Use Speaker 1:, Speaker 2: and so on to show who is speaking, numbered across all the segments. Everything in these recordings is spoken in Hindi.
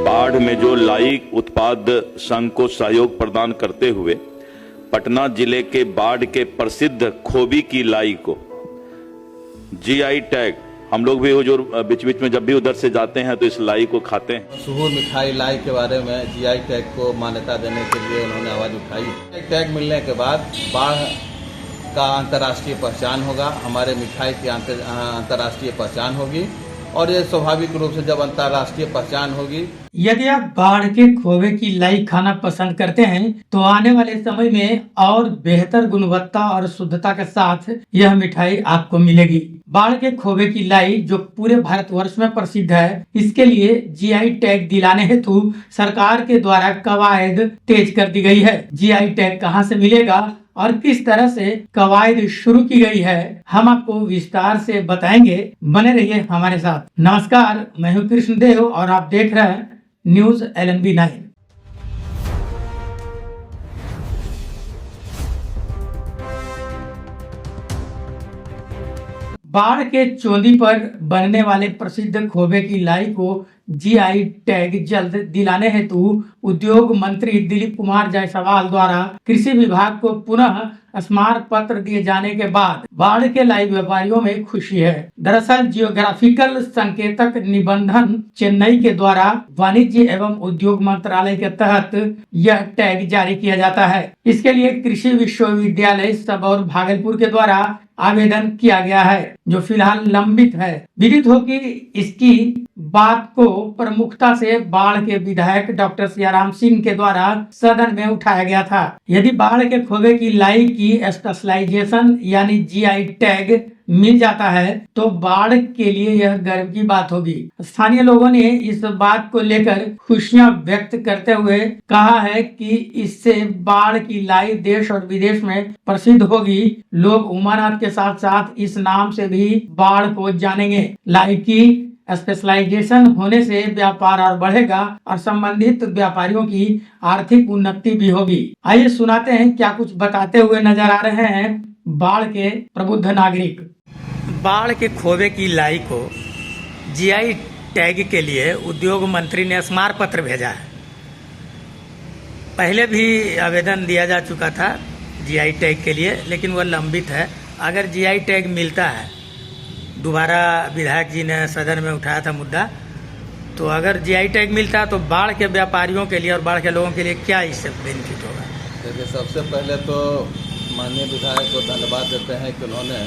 Speaker 1: बाढ़ में जो लाई उत्पाद संघ को सहयोग प्रदान करते हुए पटना जिले के बाढ़ के प्रसिद्ध खोबी की लाई को जीआई टैग, हम लोग भी हुजूर बीच बीच में जब भी उधर से जाते हैं तो इस लाई को खाते हैं।
Speaker 2: मशहूर मिठाई लाई के बारे में जीआई टैग को मान्यता देने के लिए उन्होंने आवाज़ उठाई। टैग मिलने के बाद बाढ़ का अंतर्राष्ट्रीय पहचान होगा, हमारे मिठाई की अंतर्राष्ट्रीय पहचान होगी और ये स्वाभाविक रूप से जब अंतर्राष्ट्रीय पहचान होगी।
Speaker 3: यदि आप बाढ़ के खोवे की लाई खाना पसंद करते हैं तो आने वाले समय में और बेहतर गुणवत्ता और शुद्धता के साथ यह मिठाई आपको मिलेगी। बाढ़ के खोवे की लाई जो पूरे भारतवर्ष में प्रसिद्ध है, इसके लिए जीआई टैग दिलाने हेतु सरकार के द्वारा कवायद तेज कर दी गई है। जीआई टैग कहां से मिलेगा और किस तरह से कवायद शुरू की गई है, हम आपको विस्तार से बताएंगे। बने रहिए हमारे साथ। नमस्कार, मैं हूं कृष्णदेव और आप देख रहे हैं न्यूज LNB9। बाढ़ के चोंदी पर बनने वाले प्रसिद्ध खोबे की लाई को जीआई टैग जल्द दिलाने हेतु उद्योग मंत्री दिलीप कुमार जायसवाल द्वारा कृषि विभाग को पुनः स्मारक पत्र दिए जाने के बाद बाढ़ के लाई व्यापारियों में खुशी है। दरअसल जियोग्राफिकल संकेतक निबंधन चेन्नई के द्वारा वाणिज्य एवं उद्योग मंत्रालय के तहत यह टैग जारी किया जाता है। इसके लिए कृषि विश्वविद्यालय सबौर भागलपुर के द्वारा आवेदन किया गया है, जो फिलहाल लंबित है। विदित हो कि इसकी बात को प्रमुखता से बाढ़ के विधायक डॉक्टर सियाराम सिंह के द्वारा सदन में उठाया गया था। यदि बाढ़ के खोबे की लाई की स्पेशलाइजेशन यानी जीआई टैग मिल जाता है तो बाढ़ के लिए यह गर्व की बात होगी। स्थानीय लोगों ने इस बात को लेकर खुशियां व्यक्त करते हुए कहा है कि इससे बाढ़ की लाई देश और विदेश में प्रसिद्ध होगी। लोग उमानाथ के साथ साथ इस नाम से भी बाढ़ को जानेंगे। लाई की स्पेशलाइजेशन होने से व्यापार और बढ़ेगा और संबंधित व्यापारियों की आर्थिक उन्नति भी होगी। आइए सुनाते हैं क्या कुछ बताते हुए नजर आ रहे हैं बाढ़ के प्रबुद्ध नागरिक। बाढ़ के खोबे की लाई को जीआई टैग के लिए उद्योग मंत्री ने स्मारक पत्र भेजा है। पहले भी आवेदन दिया जा चुका था जीआई टैग के लिए, लेकिन वह लंबित है। अगर जीआई टैग मिलता है, दोबारा विधायक जी ने सदन में उठाया था मुद्दा, तो अगर जीआई टैग मिलता है तो बाढ़ के व्यापारियों के लिए और बाढ़ के लोगों के लिए क्या इससे बेनिफिट होगा?
Speaker 2: देखिए, सबसे पहले तो माननीय विधायक को धन्यवाद देते हैं कि उन्होंने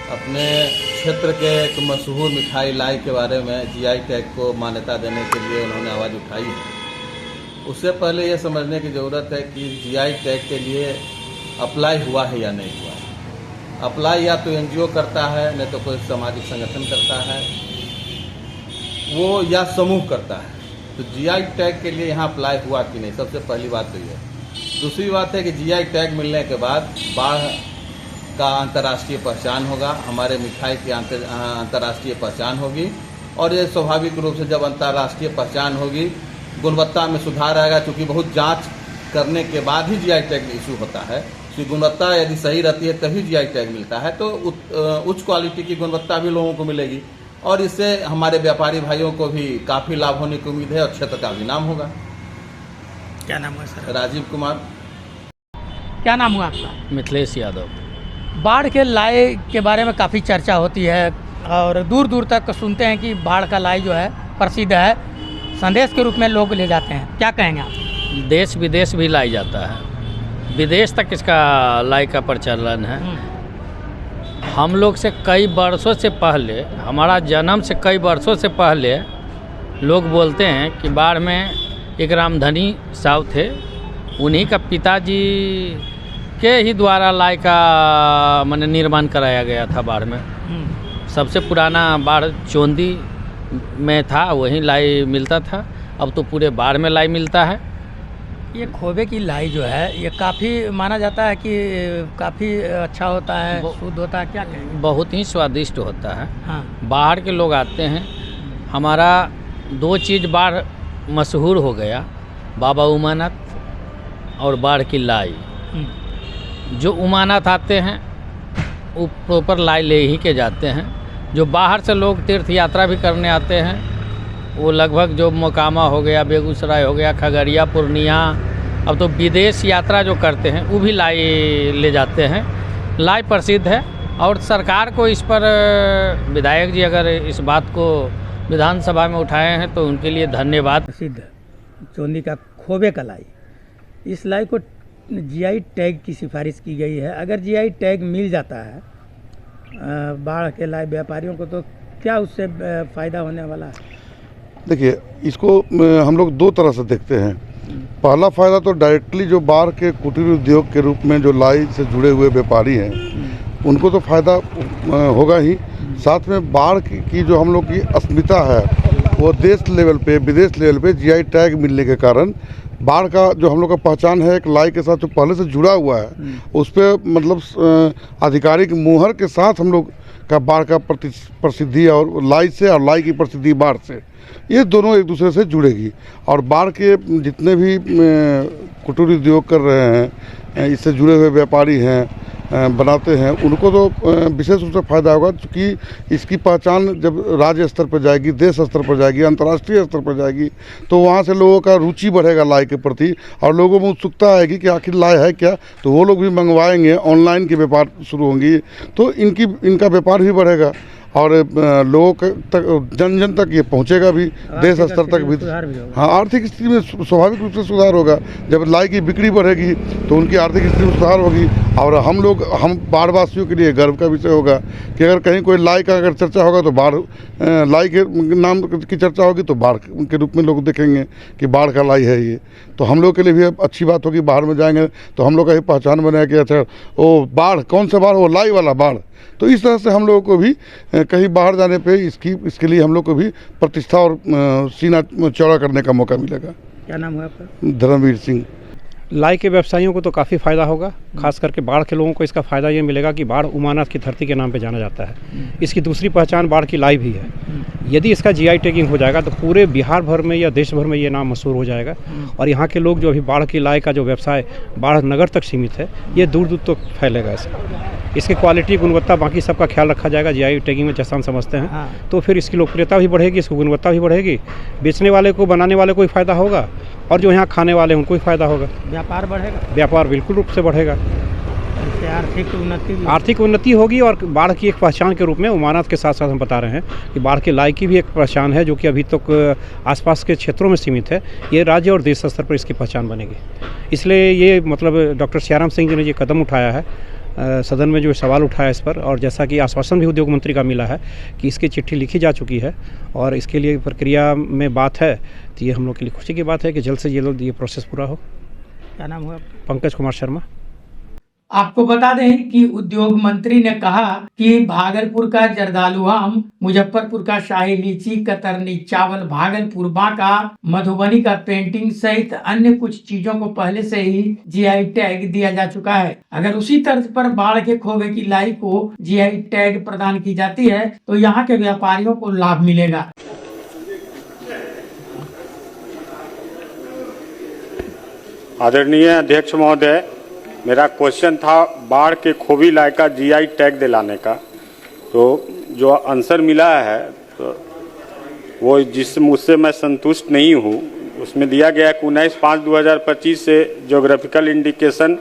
Speaker 2: अपने क्षेत्र के एक मशहूर मिठाई लाई के बारे में जीआई टैग को मान्यता देने के लिए उन्होंने आवाज़ उठाई है। उससे पहले ये समझने की ज़रूरत है कि जीआई टैग के लिए अप्लाई हुआ है या नहीं हुआ है। अप्लाई या तो एनजीओ करता है, नहीं तो कोई सामाजिक संगठन करता है, वो या समूह करता है। तो जीआई टैग के लिए यहाँ अप्लाई हुआ कि नहीं, सबसे पहली बात तो ये। दूसरी बात है कि जीआई टैग मिलने के बाद बाढ़ का अंतर्राष्ट्रीय पहचान होगा, हमारे मिठाई की अंतर्राष्ट्रीय पहचान होगी और ये स्वाभाविक रूप से जब अंतर्राष्ट्रीय पहचान होगी, गुणवत्ता में सुधार आएगा। क्योंकि बहुत जांच करने के बाद ही जीआई टैग इशू होता है। तो गुणवत्ता यदि सही रहती है तभी जीआई टैग मिलता है, तो उच्च क्वालिटी की गुणवत्ता भी लोगों को मिलेगी और इससे हमारे व्यापारी भाइयों को भी काफ़ी लाभ होने की उम्मीद है और क्षेत्र का भी नाम होगा।
Speaker 3: क्या नाम है सर?
Speaker 2: राजीव कुमार।
Speaker 3: क्या नाम हुआ आपका?
Speaker 4: मिथिलेश यादव।
Speaker 3: बाढ़ के लाई के बारे में काफ़ी चर्चा होती है और दूर दूर तक सुनते हैं कि बाढ़ का लाई जो है प्रसिद्ध है, संदेश के रूप में लोग ले जाते हैं। क्या कहेंगे आप?
Speaker 4: देश विदेश भी लाई जाता है, विदेश तक इसका लाई का प्रचलन है। हम लोग से कई वर्षों से पहले, हमारा जन्म से कई वर्षों से पहले लोग बोलते हैं कि बाढ़ में एक रामधनी साहब थे, उन्हीं का पिताजी के ही द्वारा लाई का माने निर्माण कराया गया था बाढ़ में। सबसे पुराना बाढ़ चोंदी में था, वहीं लाई मिलता था। अब तो पूरे बाढ़ में लाई मिलता है।
Speaker 3: ये खोबे की लाई जो है ये काफ़ी माना जाता है कि काफ़ी अच्छा होता है, शुद्ध होता है। क्या कहेंगे?
Speaker 4: बहुत ही स्वादिष्ट होता है।
Speaker 3: हाँ।
Speaker 4: बाहर के लोग आते हैं। हमारा दो चीज़ बाढ़ मशहूर हो गया, बाबा उमानाथ और बाढ़ की लाई। जो उमानाथ आते हैं वो प्रॉपर लाई ले ही के जाते हैं। जो बाहर से लोग तीर्थ यात्रा भी करने आते हैं वो लगभग जो मोकामा हो गया, बेगूसराय हो गया, खगड़िया, पूर्णिया, अब तो विदेश यात्रा जो करते हैं वो भी लाई ले जाते हैं। लाई प्रसिद्ध है और सरकार को इस पर विधायक जी अगर इस बात को विधानसभा में उठाए हैं तो उनके लिए धन्यवाद।
Speaker 3: प्रसिद्ध चोंदी का खोबे का लाई, इस लाई को जीआई टैग की सिफारिश की गई है। अगर जीआई टैग मिल जाता है बाढ़ के लाई व्यापारियों को तो क्या उससे फ़ायदा होने वाला है?
Speaker 5: देखिए, इसको हम लोग दो तरह से देखते हैं। पहला फ़ायदा तो डायरेक्टली जो बाढ़ के कुटीर उद्योग के रूप में जो लाई से जुड़े हुए व्यापारी हैं उनको तो फ़ायदा होगा ही, साथ में बाढ़ की जो हम लोग की अस्मिता है वो देश लेवल पे, विदेश लेवल पे जीआई टैग मिलने के कारण बाढ़ का जो हम लोग का पहचान है एक लाई के साथ जो पहले से जुड़ा हुआ है उस पर मतलब आधिकारिक मुहर के साथ हम लोग का बाढ़ का प्रसिद्धि और लाई से और लाई की प्रसिद्धि बाढ़ से, ये दोनों एक दूसरे से जुड़ेगी। और बाढ़ के जितने भी कुटीर उद्योग कर रहे हैं, इससे जुड़े हुए व्यापारी हैं, बनाते हैं, उनको तो विशेष रूप से फ़ायदा होगा, क्योंकि इसकी पहचान जब राज्य स्तर पर जाएगी, देश स्तर पर जाएगी, अंतर्राष्ट्रीय स्तर पर जाएगी तो वहाँ से लोगों का रुचि बढ़ेगा लाई के प्रति और लोगों में उत्सुकता आएगी कि आखिर लाई है क्या, तो वो लोग भी मंगवाएंगे, ऑनलाइन के व्यापार शुरू होंगी तो इनका व्यापार भी बढ़ेगा और लोगों तक जन जन तक ये पहुंचेगा भी, देश स्तर तक भी। हाँ, आर्थिक स्थिति में स्वाभाविक रूप से सुधार होगा। जब लाई की बिक्री बढ़ेगी तो उनकी आर्थिक स्थिति में सुधार होगी और हम बाढ़वासियों के लिए गर्व का विषय होगा कि अगर कहीं कोई लाई का अगर चर्चा होगा तो बाढ़ लाई के नाम की चर्चा होगी तो बाढ़ के रूप में लोग देखेंगे कि बाढ़ का लाई है ये, तो हम लोग के लिए भी अच्छी बात होगी। बाहर में जाएंगे तो हम लोग का ही पहचान बनेगा कि अच्छा वो बाढ़ कौन सा बाढ़, वो लाई वाला बाढ़। तो इस तरह से हम लोगों को भी कहीं बाहर जाने पे इसके लिए हम लोग को भी प्रतिष्ठा और सीना चौड़ा करने का मौका मिलेगा।
Speaker 3: क्या नाम है आपका?
Speaker 5: धर्मवीर सिंह।
Speaker 6: लाई के व्यवसायियों को तो काफ़ी फ़ायदा होगा, खास करके बाढ़ के लोगों को इसका फ़ायदा ये मिलेगा कि बाढ़ उमानाथ की धरती के नाम पे जाना जाता है। इसकी दूसरी पहचान बाढ़ की लाई भी है। यदि इसका जीआई टैगिंग हो जाएगा तो पूरे बिहार भर में या देश भर में ये नाम मशहूर हो जाएगा और यहाँ के लोग जो अभी बाढ़ की लाई का जो व्यवसाय बाढ़ नगर तक सीमित है, ये दूर दूर तक फैलेगा। इसकी क्वालिटी, गुणवत्ता, बाकी सबका ख्याल रखा जाएगा जीआई टैगिंग में, जैसा हम समझते हैं। तो फिर इसकी लोकप्रियता भी बढ़ेगी, इसकी गुणवत्ता भी बढ़ेगी, बेचने वाले को, बनाने वाले को भी फ़ायदा होगा और जो यहाँ खाने वाले हैं उनको भी फ़ायदा होगा।
Speaker 3: व्यापार बढ़ेगा,
Speaker 6: व्यापार बिल्कुल रूप से बढ़ेगा, आर्थिक उन्नति होगी और बाढ़ की एक पहचान के रूप में उमानाथ के साथ साथ हम बता रहे हैं कि बाढ़ की लाई की भी एक पहचान है जो कि अभी तक आसपास के क्षेत्रों में सीमित है। ये राज्य और देश स्तर पर इसकी पहचान बनेगी। इसलिए ये मतलब डॉक्टर सियाराम सिंह जी ने ये कदम उठाया है, सदन में जो सवाल उठाया इस पर, और जैसा कि आश्वासन भी उद्योग मंत्री का मिला है कि इसकी चिट्ठी लिखी जा चुकी है और इसके लिए प्रक्रिया में बात है, तो ये हम लोग के लिए खुशी की बात है कि जल्द से जल्द ये प्रोसेस पूरा हो।
Speaker 3: क्या नाम हुआ?
Speaker 6: पंकज कुमार शर्मा।
Speaker 3: आपको बता दें कि उद्योग मंत्री ने कहा कि भागलपुर का जर्दालू आम, मुजफ्फरपुर का शाही लीची, कतरनी चावल, भागलपुर बांका, मधुबनी का पेंटिंग सहित अन्य कुछ चीजों को पहले से ही जीआई टैग दिया जा चुका है। अगर उसी तर्ज पर बाढ़ के खोबे की लाई को जीआई टैग प्रदान की जाती है तो यहाँ के व्यापारियों को लाभ मिलेगा।
Speaker 7: आदरणीय अध्यक्ष महोदय, मेरा क्वेश्चन था बाढ़ के खोबी लाई का जीआई टैग दिलाने का। तो जो आंसर मिला है तो वो उससे मैं संतुष्ट नहीं हूँ। उसमें दिया गया है कि 19/5/2025 से ज्योग्राफिकल इंडिकेशन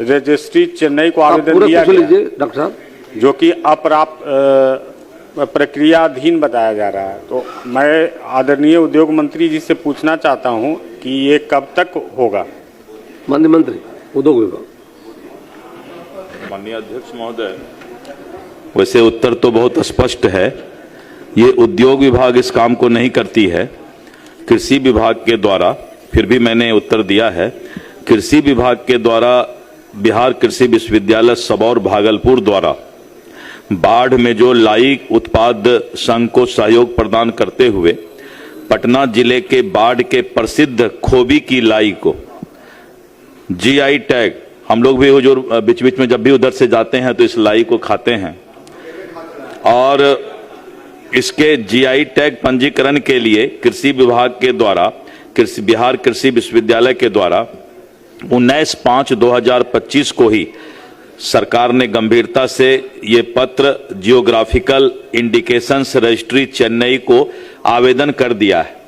Speaker 7: रजिस्ट्री चेन्नई को आवेदन दिया गया,
Speaker 8: डॉक्टर साहब,
Speaker 7: जो कि अप्राप्त प्रक्रियाधीन बताया जा रहा है। तो मैं आदरणीय उद्योग मंत्री जी से पूछना चाहता हूँ कि ये कब तक होगा?
Speaker 8: माननीय मंत्री उद्योग विभाग।
Speaker 1: माननीय अध्यक्ष महोदय, वैसे उत्तर तो बहुत स्पष्ट है। ये उद्योग विभाग इस काम को नहीं करती है, कृषि विभाग के द्वारा, फिर भी मैंने उत्तर दिया है। कृषि विभाग के द्वारा बिहार कृषि विश्वविद्यालय सबौर भागलपुर द्वारा बाढ़ में जो लाई उत्पाद संघ को सहयोग प्रदान करते हुए पटना जिले के बाढ़ के प्रसिद्ध खोबी की लाई को जीआई टैग, हम लोग भी हुजूर बीच बीच में जब भी उधर से जाते हैं तो इस लाई को खाते हैं, और इसके जीआई टैग पंजीकरण के लिए कृषि विभाग के द्वारा बिहार कृषि विश्वविद्यालय के द्वारा 19/5/2025 को ही सरकार ने गंभीरता से ये पत्र जियोग्राफिकल इंडिकेशंस रजिस्ट्री चेन्नई को आवेदन कर दिया है।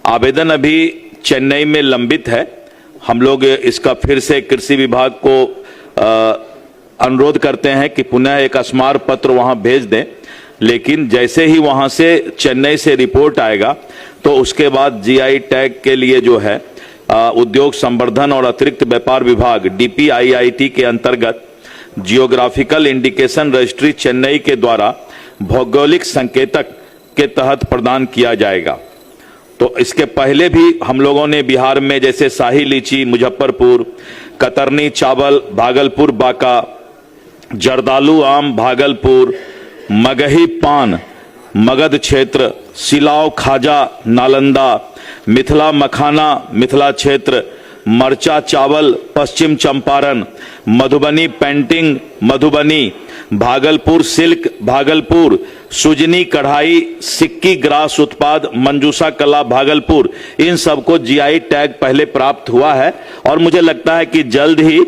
Speaker 1: आवेदन अभी चेन्नई में लंबित है। हम लोग इसका फिर से कृषि विभाग को अनुरोध करते हैं कि पुनः एक स्मार पत्र वहां भेज दें, लेकिन जैसे ही वहां से चेन्नई से रिपोर्ट आएगा तो उसके बाद जीआई टैग के लिए जो है उद्योग संवर्धन और अतिरिक्त व्यापार विभाग DPIIT के अंतर्गत जियोग्राफिकल इंडिकेशन रजिस्ट्री चेन्नई के द्वारा भौगोलिक संकेतक के तहत प्रदान किया जाएगा। तो इसके पहले भी हम लोगों ने बिहार में जैसे शाही लीची मुजफ्फरपुर, कतरनी चावल भागलपुर बांका, जर्दालू आम भागलपुर, मगही पान मगध क्षेत्र, सिलाव खाजा नालंदा, मिथिला मखाना मिथिला क्षेत्र, मरचा चावल पश्चिम चंपारण, मधुबनी पेंटिंग मधुबनी, भागलपुर सिल्क भागलपुर, सुजनी कढ़ाई सिक्की ग्रास उत्पाद मंजूषा कला भागलपुर, इन सबको जीआई टैग पहले प्राप्त हुआ है और मुझे लगता है कि जल्द ही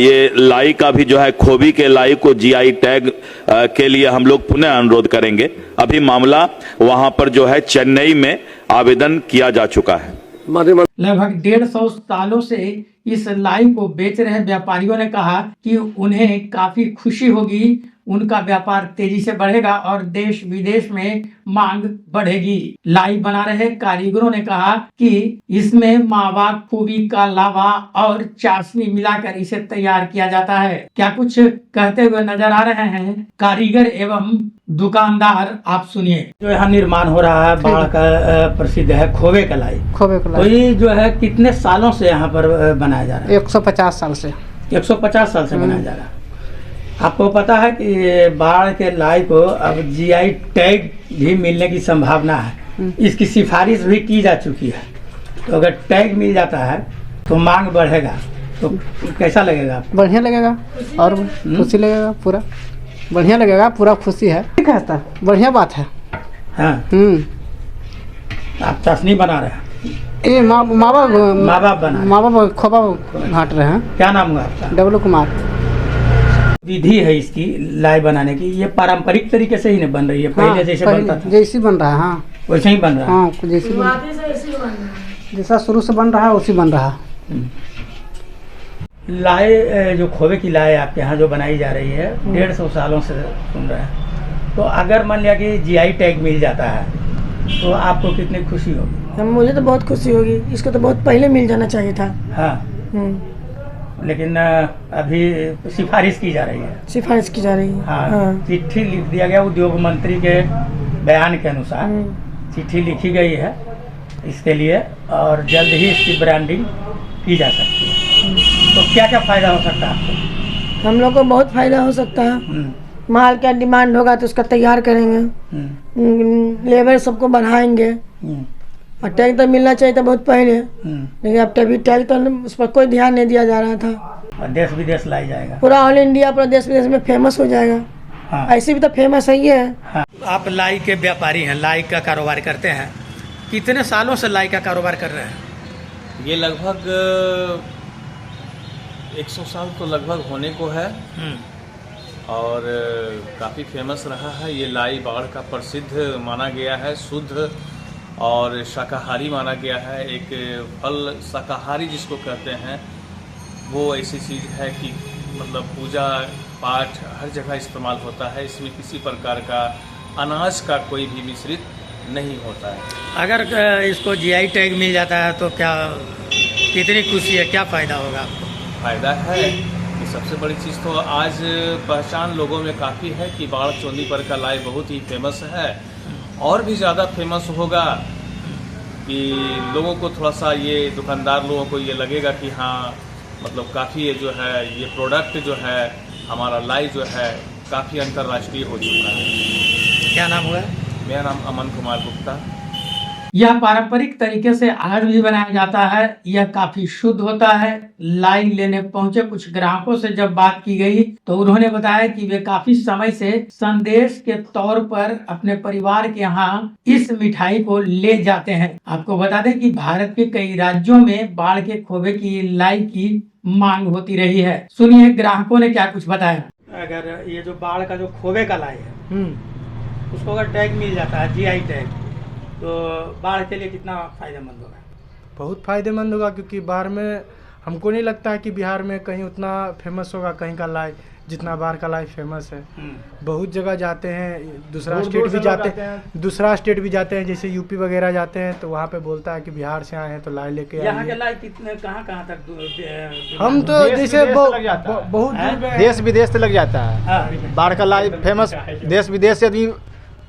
Speaker 1: ये लाई का भी जो है खोबी के लाई को जीआई टैग के लिए हम लोग पुनः अनुरोध करेंगे। अभी मामला वहां पर जो है चेन्नई में आवेदन किया जा चुका है।
Speaker 3: लगभग 150 सालों से इस लाई को बेच रहे व्यापारियों ने कहा कि उन्हें काफी खुशी होगी, उनका व्यापार तेजी से बढ़ेगा और देश विदेश में मांग बढ़ेगी। लाई बना रहे कारीगरों ने कहा कि इसमें मावा खूबी का लावा और चाशनी मिलाकर इसे तैयार किया जाता है। क्या कुछ कहते हुए नजर आ रहे हैं कारीगर एवं दुकानदार, आप सुनिए। जो यहाँ निर्माण हो रहा है बाढ़ का प्रसिद्ध है खोबे का लाई। तो ये जो है कितने सालों से यहाँ पर बनाया जा रहा है?
Speaker 9: 150 साल से।
Speaker 3: 150 साल से बनाया जा रहा है। आपको पता है कि बाढ़ के लाई को अब जीआई टैग भी मिलने की संभावना है। इसकी सिफारिश भी की जा चुकी है। तो अगर टैग मिल जाता है तो मांग बढ़ेगा, तो कैसा लगेगा आपको?
Speaker 9: बढ़िया लगेगा और खुशी लगेगा, पूरा बढ़िया लगेगा, पूरा खुशी है। ठीक है, बढ़िया बात है।
Speaker 3: हाँ। आप चाशनी बना रहे हैं?
Speaker 9: ये मावा खोबा घाट रहे हैं।
Speaker 3: क्या नाम हुआ आपका?
Speaker 9: डब्लू कुमार।
Speaker 3: विधि है इसकी लाई बनाने की, ये पारंपरिक तरीके से ही नहीं बन रही है, पहले जैसे बनता था
Speaker 9: जैसी बन रहा है। हाँ,
Speaker 3: वैसे ही बन रहा है।
Speaker 9: हाँ, जैसा शुरू से बन रहा है उसी बन रहा है।
Speaker 3: लाई जो खोबे की लाई आपके यहाँ जो बनाई जा रही है 150 सालों से सुन रहे हैं, तो अगर मान लिया कि जीआई टैग मिल जाता है तो आपको कितनी खुशी होगी?
Speaker 10: मुझे तो बहुत खुशी होगी, इसको तो बहुत पहले मिल जाना चाहिए था।
Speaker 3: हाँ। लेकिन अभी सिफारिश की जा रही है।
Speaker 10: सिफारिश की जा रही है।
Speaker 3: हाँ। चिट्ठी लिख दिया गया उद्योग मंत्री के बयान के अनुसार, चिट्ठी लिखी गई है इसके लिए और जल्द ही इसकी ब्रांडिंग की जा सकती है। तो क्या क्या फायदा हो सकता है आपको?
Speaker 10: हम लोग को बहुत फायदा हो सकता है। माल का डिमांड होगा तो उसका तैयार करेंगे, लेबर सबको बढ़ाएंगे और टैग तो मिलना चाहिए था बहुत पहले, लेकिन अब तभी टैग तो उस पर कोई ध्यान नहीं दिया जा रहा था।
Speaker 3: और देश विदेश लाई जाएगा,
Speaker 10: पूरा ऑल इंडिया पूरा देश विदेश में फेमस हो जाएगा।
Speaker 3: हाँ।
Speaker 10: ऐसे भी तो फेमस है ये।
Speaker 3: हाँ। आप लाई के व्यापारी हैं, लाई का कारोबार करते हैं, कितने सालों से लाई का कारोबार कर रहे हैं?
Speaker 11: ये लगभग 100 साल तो लगभग होने को है और काफ़ी फेमस रहा है। ये लाई बाढ़ का प्रसिद्ध माना गया है, शुद्ध और शाकाहारी माना गया है। एक फल शाकाहारी जिसको कहते हैं, वो ऐसी चीज़ है कि मतलब पूजा पाठ हर जगह इस्तेमाल होता है। इसमें किसी प्रकार का अनाज का कोई भी मिश्रित नहीं होता है।
Speaker 3: अगर इसको जीआई टैग मिल जाता है तो क्या कितनी खुशी है, क्या फ़ायदा होगा आपको?
Speaker 11: फ़ायदा है कि सबसे बड़ी चीज़ तो आज पहचान लोगों में काफ़ी है कि बाढ़ चोंदी पर का लाई बहुत ही फेमस है और भी ज़्यादा फेमस होगा कि लोगों को थोड़ा सा ये दुकानदार लोगों को ये लगेगा कि हाँ मतलब काफ़ी ये जो है ये प्रोडक्ट जो है हमारा लाई जो है काफ़ी अंतर्राष्ट्रीय हो चुका है।
Speaker 3: क्या नाम हुआ?
Speaker 11: मेरा नाम अमन कुमार गुप्ता।
Speaker 3: यह पारंपरिक तरीके से आज भी बनाया जाता है। यह काफी शुद्ध होता है। लाई लेने पहुंचे कुछ ग्राहकों से जब बात की गई तो उन्होंने बताया कि वे काफी समय से संदेश के तौर पर अपने परिवार के यहाँ इस मिठाई को ले जाते हैं। आपको बता दें कि भारत के कई राज्यों में बाढ़ के खोबे की लाई की मांग होती रही है। सुनिए ग्राहकों ने क्या कुछ बताया। अगर ये जो बाढ़ का जो खोबे का लाई है उसको अगर टैग मिल जाता है, जीआई टैग, तो बाढ़ के लिए कितना फायदेमंद होगा?
Speaker 12: बहुत फायदेमंद होगा, क्योंकि बाढ़ में हमको नहीं लगता है कि बिहार में कहीं उतना फेमस होगा कहीं का लाई जितना बाढ़ का लाई फेमस है। बहुत जगह जाते हैं, दूसरा स्टेट भी जाते हैं, जैसे यूपी वगैरह जाते हैं तो वहाँ पे बोलता है कि बिहार से आए हैं तो लाई लेके आइए।
Speaker 3: यहाँ के लाई कितने कहाँ तक
Speaker 12: हम तो जैसे बहुत
Speaker 13: देश विदेश से लग जाता है बाढ़ का लाई फेमस। देश विदेश से आदमी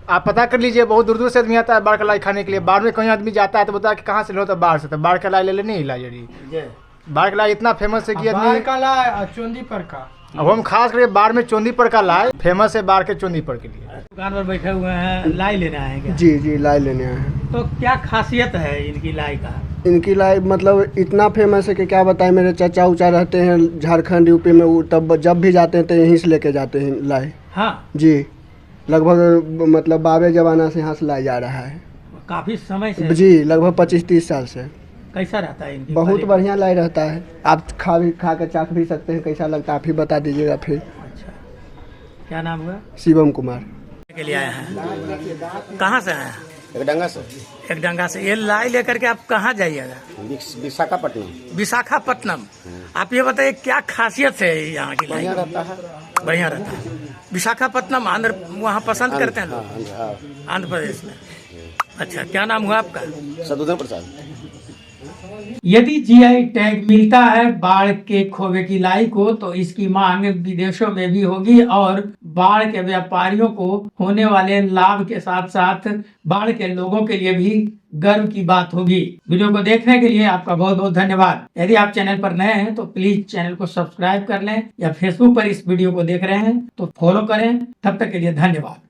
Speaker 13: आप पता कर लीजिए, बहुत दूर दूर से आदमी आता है बाढ़ का लाई खाने के लिए। बाढ़ में कहीं आदमी जाता है तो बोलता है कि कहाँ से लो, तो बाढ़ से, तो बाढ़ का लाई ले लेने ही लाई। बाढ़ का लाई इतना फेमस है कि
Speaker 12: बाढ़ का लाई चोंदी पर का,
Speaker 13: अब हम खास करके बाढ़ में चोंदी पर का लाई फेमस है, बाढ़ के चोंदी पर के लिए।
Speaker 3: दुकान पर बैठे हुए हैं, लाई लेना है क्या?
Speaker 14: जी लाई लेने हैं।
Speaker 3: तो क्या खासियत है इनकी लाई का?
Speaker 14: इनकी लाई मतलब इतना फेमस है कि क्या बताएं। मेरे चाचा उचा रहते हैं झारखंड यूपी में, वो तब जब भी जाते हैं तो यहीं से लेके जाते हैं लाई।
Speaker 3: हाँ
Speaker 14: जी, लगभग मतलब बाबे जमाना से यहाँ से लाई जा रहा है,
Speaker 3: काफी समय से।
Speaker 14: जी लगभग 25-30 साल से।
Speaker 3: कैसा रहता है इनकी?
Speaker 14: बहुत बढ़िया लाई रहता है, आप खा के चाख भी सकते हैं कैसा लगता है, आप ही बता दीजिएगा फिर।
Speaker 3: अच्छा, क्या नाम हुआ?
Speaker 14: शिवम कुमार।
Speaker 3: के लिए आए हैं, कहाँ से आए हैं?
Speaker 15: एकदंगा से।
Speaker 3: एकदंगा से। ये लाई लेकर के आप कहाँ जाइएगा?
Speaker 15: विशाखापट्टनम।
Speaker 3: विशाखापट्टनम। आप ये बताइए क्या खासियत है यहाँ की लाई?
Speaker 15: बढ़िया रहता है।
Speaker 3: बढ़िया रहता है। विशाखापट्टनम आंध्र वहाँ पसंद करते हैं लोग, आंध्र प्रदेश में। अच्छा, क्या नाम हुआ आपका?
Speaker 15: सदुदन प्रसाद।
Speaker 3: यदि जीआई टैग मिलता है बाढ़ के खोबे की लाई को, तो इसकी मांग विदेशों में भी होगी और बाढ़ के व्यापारियों को होने वाले लाभ के साथ साथ बाढ़ के लोगों के लिए भी गर्व की बात होगी। वीडियो को देखने के लिए आपका बहुत बहुत धन्यवाद। यदि आप चैनल पर नए हैं तो प्लीज चैनल को सब्सक्राइब कर लें, या फेसबुक पर इस वीडियो को देख रहे हैं तो फॉलो करें। तब तक के लिए धन्यवाद।